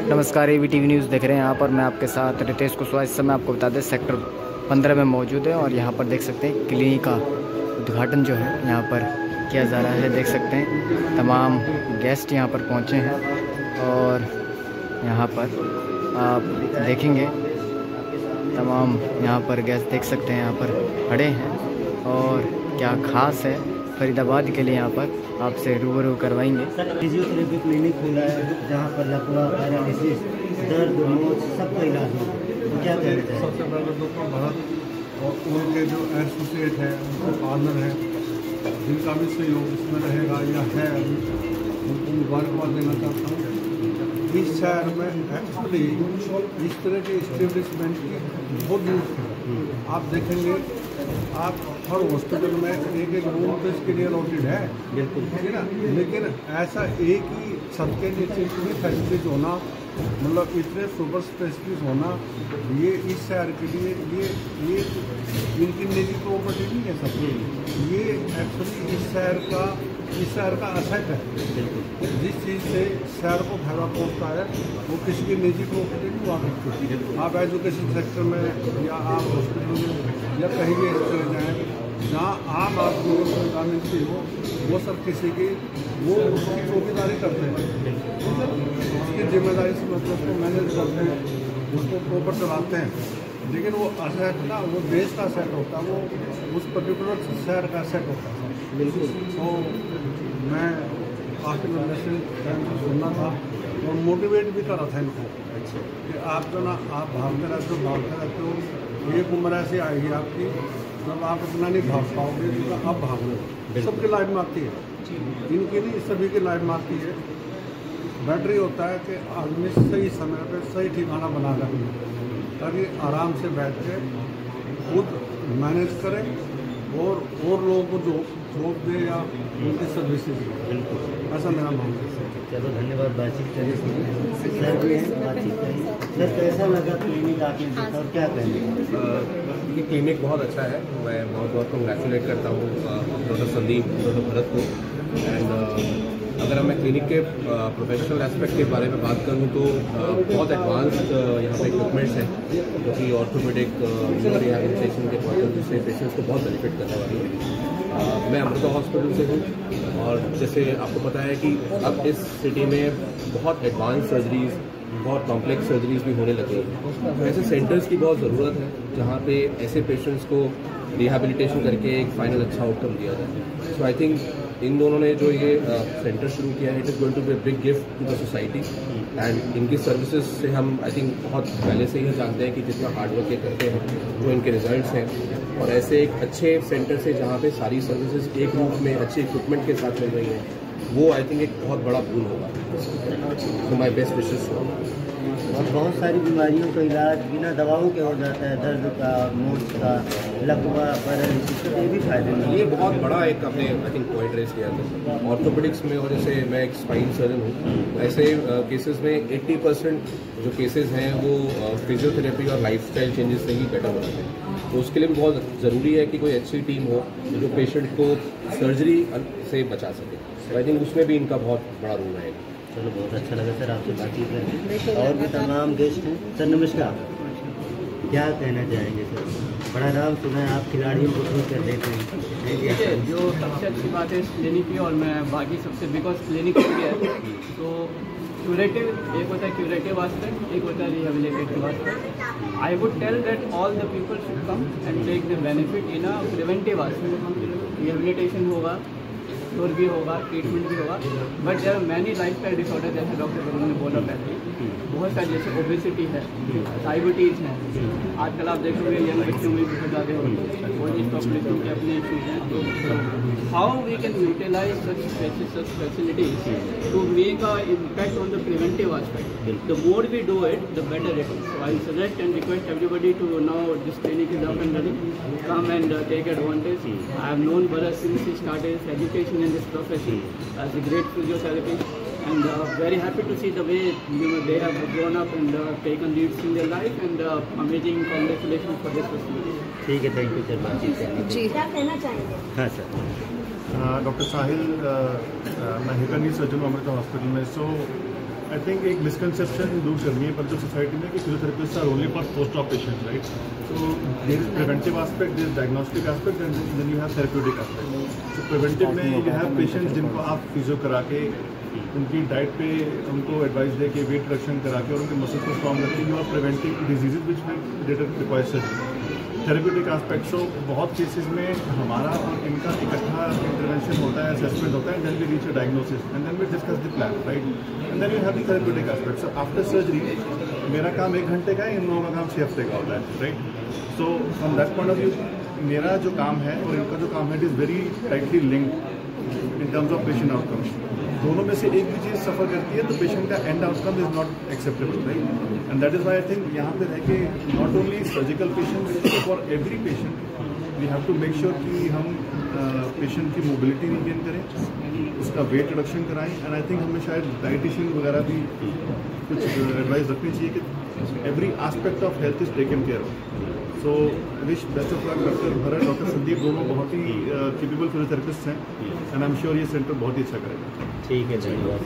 नमस्कार, ABTV news देख रहे हैं। यहाँ पर मैं आपके साथ रितेश कुशवाहा। इस समय आपको बता दें सेक्टर 15 में मौजूद है और यहाँ पर देख सकते हैं क्लिनिक का उद्घाटन जो है यहाँ पर किया जा रहा है। देख सकते हैं तमाम गेस्ट यहाँ पर पहुँचे हैं और यहाँ पर आप देखेंगे तमाम यहाँ पर गेस्ट देख सकते हैं यहाँ पर खड़े हैं और क्या ख़ास है फरीदाबाद के लिए यहाँ पर आपसे रूबरू करवाएंगे। फिजियोथेरेपी क्लिनिक खुला है जहाँ पर लकवा, पैरालिसिस, दर्द, मोच सबका इलाज होगा। तो क्या कहना चाहिए? सबसे पहले तो भारत और उनके जो एसोसिएट है, उनके पार्टनर हैं, जिनका भी सहयोग इसमें रहेगा या है, उनको मुबारकबाद देना चाहता हूँ। इस शहर में एक्चुअली इस तरह के इस्टेब्लिशमेंट की बहुत ज़रूरत है। आप देखेंगे, आप हर हॉस्पिटल में एक एक रूम तो इसके लिए अलॉटेड है, बिल्कुल है ना, लेकिन ऐसा एक ही छत के नीचे इतनी फैसिलिटीज होना, मतलब इतने सुपर स्पेशलिस्ट होना, ये इस शहर के लिए ये इनकी निजी प्रॉपर्टी नहीं है सब। ये एक्चुअली इस शहर का असेट है। जिस चीज़ से शहर को फायदा पहुँचता है वो किसी की निजी प्रॉपर्टी नहीं हुआ करती। आप एजुकेशन सेक्टर में या आप हॉस्पिटल में या कहीं भी चले जाएँ जहाँ आम आदमी को सुविधा मिलती हो, वो सब किसी की वो उसकी चौकीदारी करते हैं, उसकी जिम्मेदारी से मतलब उसको मैनेज करते हैं, उसको प्रॉपर चलाते हैं। लेकिन वो असेट ना, वो देश का असेट होता है, वो उस पर्टिकुलर शहर का असेट होता है। बिल्कुल। तो मैं आपके मैसेज सुनना था और मोटिवेट भी कर रहा था इनको कि आप जो ना आप भागते रहते हो, एक उम्र ऐसी आएगी आपकी जब आप इतना नहीं भाग पाओगे जितना आप भाग लो। सबकी लाइफ में आती है, इनकी नहीं, सभी की लाइफ में आती है। बेटर होता है कि आदमी सही समय पे सही ठिकाना बना कर ताकि आराम से बैठ के खुद मैनेज करें और लोगों को जो जॉब दे या उनकी सर्विसेज दे। बिल्कुल, ऐसा मेरा मानना है। चलो, धन्यवाद बातचीत करने के लिए। सर भी हैं, बातचीत करें। सर, कैसा लगा क्लिनिक आके देखा और क्या कहेंगे? ये क्लिनिक बहुत अच्छा है। मैं बहुत कंग्रेचुलेट करता हूँ डॉक्टर संदीप, डॉक्टर भरत को। एंड अगर मैं क्लिनिक के प्रोफेशनल एस्पेक्ट के बारे में बात करूँ तो बहुत एडवांस्ड यहाँ पे इक्विपमेंट्स हैं जो कि ऑर्थोपेडिक रिहैबिलिटेशन के प्रोसेस से पेशेंट्स को बहुत बेनिफिट करने वाली है। मैं अमृता हॉस्पिटल से हूँ और जैसे आपको पता है कि अब इस सिटी में बहुत एडवांस सर्जरीज, बहुत कॉम्प्लेक्स सर्जरीज भी होने लगे हैं। तो ऐसे सेंटर्स की बहुत ज़रूरत है जहाँ पे ऐसे पेशेंट्स को रिहैबिलिटेशन करके एक फाइनल अच्छा आउटकम दिया जाए। सो आई थिंक इन दोनों ने जो ये सेंटर शुरू किया है, it is going to be a big gift to the society. And इनकी सर्विसेज से हम आई थिंक बहुत पहले से ही जानते हैं कि जितना हार्ड वर्क ये करते हैं जो इनके रिजल्ट्स हैं। और ऐसे एक अच्छे सेंटर से जहाँ पे सारी सर्विसेज एक रूप में अच्छे इक्विपमेंट के साथ मिल रही हैं, वो आई थिंक एक बहुत बड़ा बोल होगा। तो माई बेस्ट विशेस। और बहुत सारी बीमारियों का इलाज बिना दवाओं के हो जाता है, दर्द का, मोच का, लकवा, पैरालिसिस का, ये भी फायदे नहीं। ये बहुत बड़ा एक अपने आई थिंक पॉइंट रेस किया था ऑर्थोपेडिक्स में। और जैसे मैं एक स्पाइन सर्जन हूँ, ऐसे केसेस में 80% जो केसेस हैं वो फिजियोथेरेपी और लाइफस्टाइल चेंजेस से ही बेटर हो जाते हैं। तो उसके लिए भी बहुत ज़रूरी है कि कोई अच्छी टीम हो जो पेशेंट को सर्जरी से बचा सके। तो आई थिंक उसमें भी इनका बहुत बड़ा रोल रहेगा। चलो, बहुत अच्छा लगा सर आपसे बातचीत करके। और भी तमाम गेस्ट हैं। सर नमस्कार, क्या कहना चाहेंगे सर? बड़ा नाम सुना है, आप खिलाड़ियों को खुश कर देते हैं। जो सबसे अच्छी बात है इस क्लिनिक की, और मैं बाकी सबसे बिकॉज क्लिनिक हो गया है तो क्यूरेटिव, एक होता है क्यूरेटिव आस्पेक्ट, एक होता है rehabilitative aspect. I would tell that all the people should come and take the benefit in a preventive aspect. Rehabilitation होगा, क्योर भी होगा, ट्रीटमेंट भी होगा, but there are many lifestyle disorder, जैसे डॉक्टर बरुण ने बोला पहले, बहुत सारे जैसे ओबेसिटी है, डायबिटीज़ है। आजकल आप देखोगे यंग बच्चों में बहुत ज़्यादा हो रही है, और इस पॉपुलेशन के अपने इशूज़ हैं। तो how we can utilise such facilities to make a impact on the preventive aspect. The more we do it the better it is. So I suggest and request everybody to now this clinic is up and running, come and take advantage. I have known Bharat since he started his education in this profession as a great physiotherapist, and very happy to see the way they have grown up and taken leads in their life, and amazing congratulations for this facility. ठीक है, thank you sir बातचीत करने के लिए। क्या कहना चाहेंगे? हाँ सर। डॉक्टर साहिल, मैं हितनी सर्जन हूँ अमृता हॉस्पिटल में। सो आई थिंक एक मिसकंसेप्शन दूर करनी है पर जो सोसाइटी में कि physiotherapist are only for post of patient, right? So there is preventive aspect, there is diagnostic aspect and then you have therapeutic aspect. So preventive में यू हैव पेशेंट्स जिनको आप फिजियो करा के उनकी डाइट पे उनको एडवाइस दे के weight reduction करा के और उनके मसल्स को स्ट्रॉन्ग रखें, you are preventing diseases which will require surgery. Therapeutic aspect, so बहुत केसेस में हमारा और इनका इकट्ठा इंटरवेंशन होता है, असेसमेंट होता है, then we reach a diagnosis and then we discuss the plan, right? And then we have the therapeutic aspect. So after surgery मेरा काम 1 घंटे का है, इन लोगों का काम 6 हफ्ते का होता है, right? So from that point of view मेरा जो काम है और इनका जो काम है it is very tightly linked in terms of patient outcomes. दोनों में से एक भी चीज़ सफ़र करती है तो पेशेंट का end outcome is not acceptable, right? And that is why I think यहाँ पे रह के not only surgical patient, for every patient we have to make sure कि हम पेशेंट की मोबिलिटी मेंटेन करें, उसका वेट रिडक्शन कराएं। एंड आई थिंक हमें शायद डाइटिशियन वगैरह भी कुछ एडवाइस रखनी चाहिए कि every aspect of health is taken care of. So wish best of luck doctor Bharat, doctor Sandeep, दोनों बहुत ही कैपेबल फिजियोथेरेपिस्ट हैं एंड आई एम श्योर ये सेंटर बहुत ही अच्छा करेगा। ठीक है, धन्यवाद।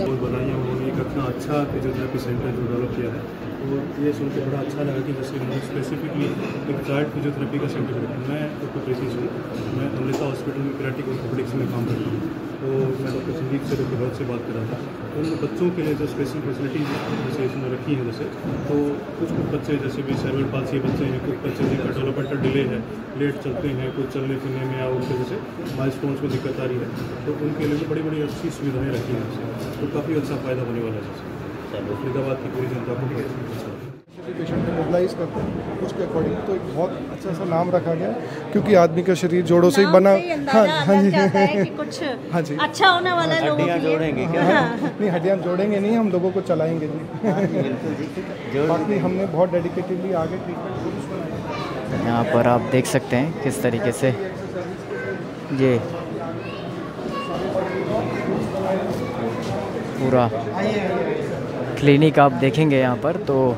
और बनाया उन्होंने एक अपना अच्छा फिजियोथेरेपी सेंटर जो डेवलप किया है, तो ये सुन के बड़ा अच्छा लगा कि जैसे उन्होंने स्पेसिफिकली एक चाइल्ड फिजियोथेरेपी का सेंटर बनाया। मैं डॉक्टर प्रीति हूँ, मैं अमृता हॉस्पिटल में पीडियाट्रिक ऑर्थोपेडिक्स में काम करता हूँ। तो मैं डॉक्टर संदीप से, डॉक्टर भरत से बात कर रहा था। तो उन बच्चों के लिए जो स्पेशल फैसिलिटीज जैसे इसमें रखी हैं, जैसे तो कुछ बच्चे जैसे भी सेरेब्रल पाल्सी बच्चे हैं, कुछ बच्चे जिनका डेवलपमेंटल डिले है, लेट चलते हैं, कुछ चलने फिरने में या उनके जैसे माइलस्टोन्स को दिक्कत आ रही है, तो उनके लिए भी बड़ी बड़ी अच्छी सुविधाएँ रखी हैं, तो काफ़ी अच्छा फ़ायदा होने वाला है। जैसे फरीदाबाद की पूरी जनता को पेशेंट को मोबिलाइज करते हैं उसके अकॉर्डिंग, तो एक बहुत अच्छा सा नाम रखा गया है क्योंकि आदमी का शरीर जोड़ों से ही बना। हाँ जी, कुछ हाँ जी, अच्छा होने वाला है। लोगों के लिए जोड़ेंगे क्या? नहीं, हड्डियाँ जोड़ेंगे नहीं, हम लोगों को चलाएंगे जी। बाकी हमने बहुत डेडिकेटेडली आगे ट्रीटमेंट। यहाँ पर आप देख सकते हैं किस तरीके से ये पूरा क्लिनिक आप देखेंगे यहाँ पर, तो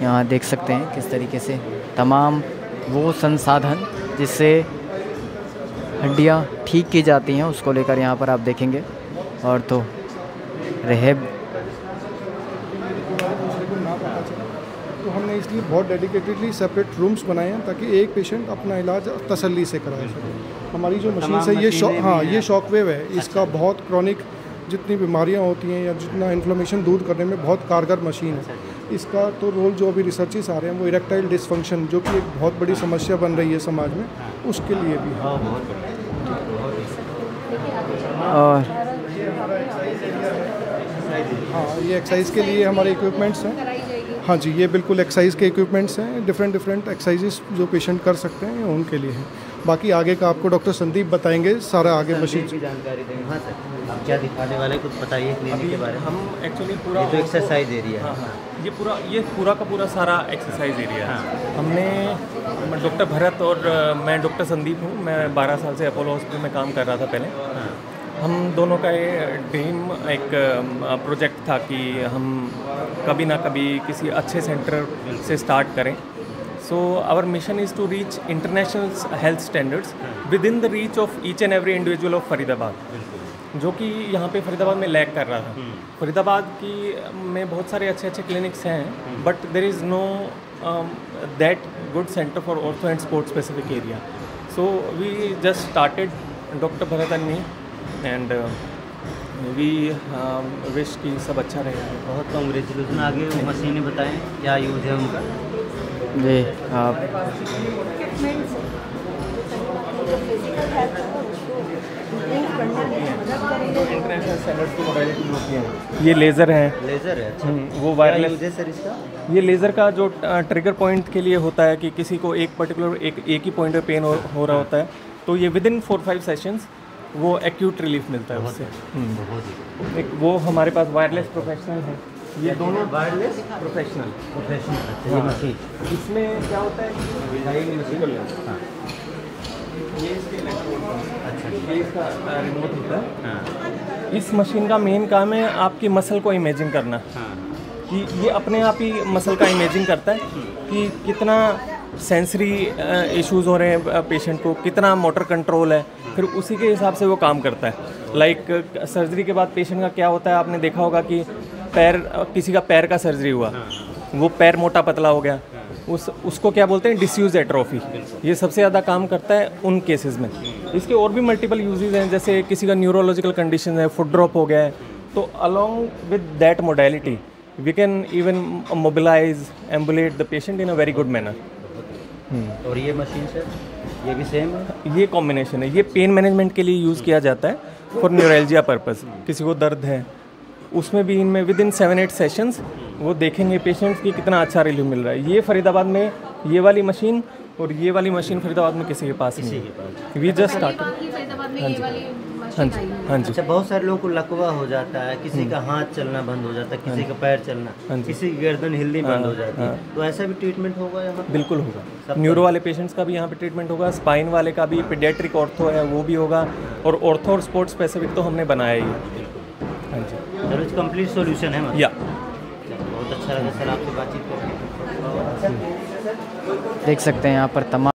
यहाँ देख सकते हैं किस तरीके से तमाम वो संसाधन जिससे हड्डियाँ ठीक की जाती हैं उसको लेकर यहाँ पर आप देखेंगे। और तो रेहब तो हमने इसलिए बहुत डेडिकेटेडली सेपरेट रूम्स बनाए हैं ताकि एक पेशेंट अपना इलाज तसल्ली से करा सके। हमारी जो मशीन है ये शॉकवेव है, इसका बहुत क्रॉनिक जितनी बीमारियां होती हैं या जितना इन्फ्लेमेशन दूर करने में बहुत कारगर मशीन है। इसका तो रोल जो अभी रिसर्चेस आ रहे हैं वो इरेक्टाइल डिसफंक्शन, जो कि एक बहुत बड़ी समस्या बन रही है समाज में, उसके लिए भी है। और हाँ, ये एक्सरसाइज के लिए हमारे इक्विपमेंट्स हैं। हाँ जी, ये बिल्कुल एक्सरसाइज के इक्विपमेंट्स हैं, डिफरेंट एक्सरसाइजेस जो पेशेंट कर सकते हैं उनके लिए हैं। बाकी आगे का आपको डॉक्टर संदीप बताएंगे सारा आगे मशीन की जानकारी देंगे। हाँ सर, आप क्या दिखाने वाले कुछ बताइए क्लिनिक के बारे में। हम एक्चुअली पूरा ये तो एक्सरसाइज एरिया है। हाँ, ये पूरा का पूरा सारा एक्सरसाइज एरिया है। हमने डॉक्टर भरत और मैं डॉक्टर संदीप हूँ, मैं 12 साल से अपोलो हॉस्पिटल में काम कर रहा था पहले। हम दोनों का ये ड्रीम एक प्रोजेक्ट था कि हम कभी ना कभी किसी अच्छे सेंटर से स्टार्ट करें। So our mission is to reach international health standards within the reach of each and every individual of Faridabad, जो कि यहाँ पे फरीदाबाद में लैग कर रहा था। फरीदाबाद की में बहुत सारे अच्छे क्लिनिक्स हैं, but there is no that good centre for ortho and sports specific area. So we just started, doctor Bharat and me, and we wish कि सब अच्छा रहेगा। बहुत कांग्रेचुलेसन। आगे वो मशीनें बताएं क्या यूज़ है उनका। जी आप इंटरनेशनल स्टैंडर्ड्स की मॉडलिटी होती है। ये लेज़र है, लेज़र है। वो वायरलेस है सर इसका। ये लेज़र का जो ट्रिगर पॉइंट के लिए होता है कि किसी को एक पर्टिकुलर एक ही पॉइंट पे पेन हो रहा होता है, तो ये विद इन 4-5 सेशंस वो एक्यूट रिलीफ मिलता है उससे। एक वो हमारे पास वायरलेस प्रोफेशनल है, ये दोनों वायरलेस प्रोफेशनल। ये मशीन इसमें क्या होता है, ये इसके अच्छा, ये इसका रिमोट होता है। इस मशीन का मेन काम है आपकी मसल को इमेजिंग करना, कि ये अपने आप ही मसल का इमेजिंग करता है कि कितना सेंसरी इश्यूज़ हो रहे हैं पेशेंट को, कितना मोटर कंट्रोल है, फिर उसी के हिसाब से वो काम करता है। लाइक सर्जरी के बाद पेशेंट का क्या होता है, आपने देखा होगा कि किसी का पैर का सर्जरी हुआ, वो पैर मोटा पतला हो गया, उसको क्या बोलते हैं, डिस्यूज एट्रोफी। ये सबसे ज़्यादा काम करता है उन केसेस में। इसके और भी मल्टीपल यूजेस हैं, जैसे किसी का न्यूरोलॉजिकल कंडीशन है, फुट ड्रॉप हो गया है, तो along with that modality we can even mobilize ambulate the patient in a very good manner. और ये मशीन सर, ये भी सेम है? ये कॉम्बिनेशन है, ये पेन मैनेजमेंट के लिए यूज़ किया जाता है फॉर न्यूरल्जिया पर्पस। किसी को दर्द है, उसमें भी इनमें विद इन 7-8 सेशंस वो देखेंगे पेशेंट्स की कितना अच्छा रिलीफ मिल रहा है। ये फरीदाबाद में ये वाली मशीन और ये वाली मशीन फरीदाबाद में किसी के पास नहीं है। We just start. हाँ जी, हाँ जी। अच्छा, बहुत सारे लोगों को लकवा हो जाता है, किसी का हाथ चलना बंद हो जाता है, किसी का पैर चलना, किसी की गर्दन हिलनी बंद हो जाती है, तो ऐसा भी ट्रीटमेंट होगा यहाँ? बिल्कुल होगा। न्यूरो वाले पेशेंट्स का भी यहाँ पे ट्रीटमेंट होगा, स्पाइन वाले का भी, पीडियाट्रिक ऑर्थो है वो भी होगा, और ऑर्थो और स्पोर्ट्स स्पेसिफिक तो हमने बनाया ही है। हाँ जी, सर कंप्लीट सॉल्यूशन है मतलब? या बहुत अच्छा लगा सर आपसे बातचीत करके। देख सकते हैं यहाँ पर तमाम